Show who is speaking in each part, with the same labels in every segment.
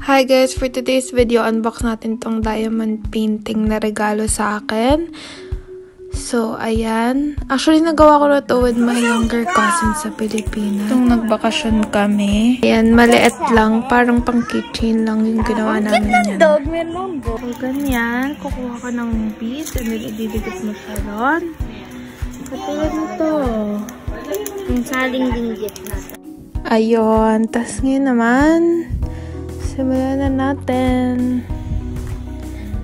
Speaker 1: Hi guys, for today's video, unbox natin tong diamond painting na regalo sa akin. So, ayan. Actually, nagawa ko na to with my younger cousin sa Pilipinas. Itong nagbakasyon kami. Ayan, maliit lang. Parang pang keychain lang yung ginawa namin yan.
Speaker 2: Dog, meron mo.
Speaker 1: So, ganyan. Kukuha ka ng beads and then ididikit mo siya ron. Katulad mo to.
Speaker 2: Yung saling dinggit na.
Speaker 1: Ayun. Tas ngayon naman, simulan na natin.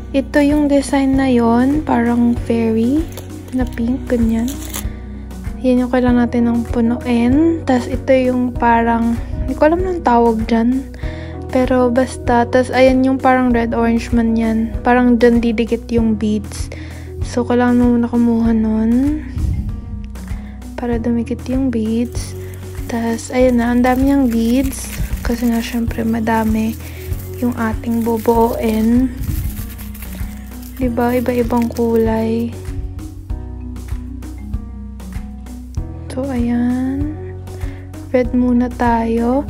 Speaker 1: Ito yung design na yon, parang fairy na pink, ganyan. Yan yung kailangan natin ng punuin. Tas ito yung parang, hindi ko alam ng tawag dyan. Pero basta, tas ayan yung parang red-orange man yan. Parang dyan didikit yung beads. So, kailangan mo muna kumuha nun para dumikit yung beads. Tas, ayan na, ang dami niyang beads. Kasi nga, syempre, madami yung ating bubuuin. Diba? Iba-ibang kulay. So, ayan. Red muna tayo.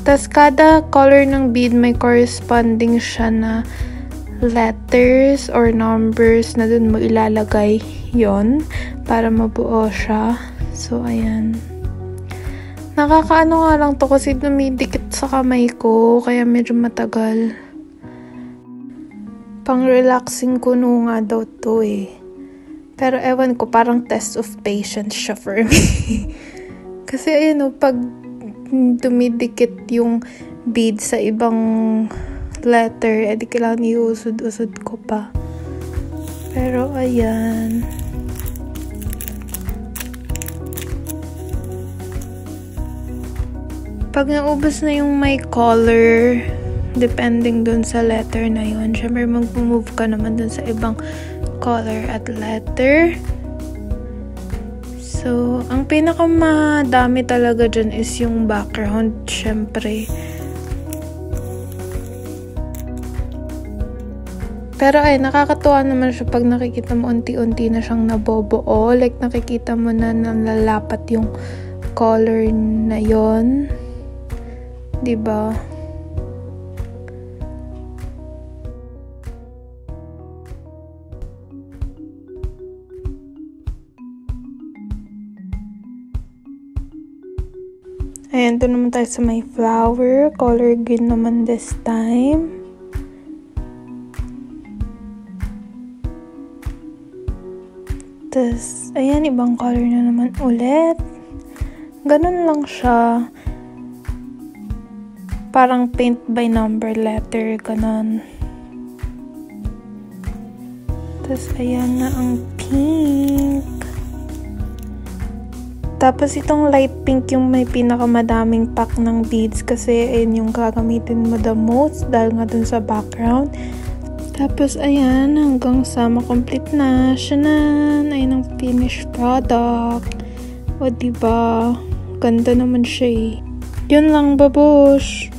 Speaker 1: Tas, kada color ng bead may corresponding siya na letters or numbers na dun mo ilalagay yon para mabuo siya. So, ayan. Nakakaano nga lang to kasi dumidikit sa kamay ko, kaya medyo matagal. Pang-relaxing kuno nga daw to eh. Pero ewan ko, parang test of patience siya for me. Kasi ayun o, pag dumidikit yung bead sa ibang letter, edi kailangan iusod-usod ko pa. Pero ayan. Pag naubos na yung may color, depending dun sa letter na yun, syempre mag-move ka naman dun sa ibang color at letter. So, ang pinakamadami talaga dyan is yung background, syempre. Pero ay, nakakatuwa naman siya pag nakikita mo unti-unti na siyang nabobuo. Like, nakikita mo na nalalapat yung color na yon. Diba? Ayan, ito naman tayo sa may flower. Color green naman this time. Tapos, ayan, ibang color na naman ulit. Ganun lang siya. Parang paint by number letter, ganun. Tapos, ayan na ang pink. Tapos, itong light pink yung may pinakamadaming pack ng beads kasi ayun yung gagamitin mo the most dahil nga dun sa background. Tapos, ayan, hanggang sa makomplete na siya na. Ayan ang finished product. O, diba? Ganda naman siya eh. Yun lang, babush!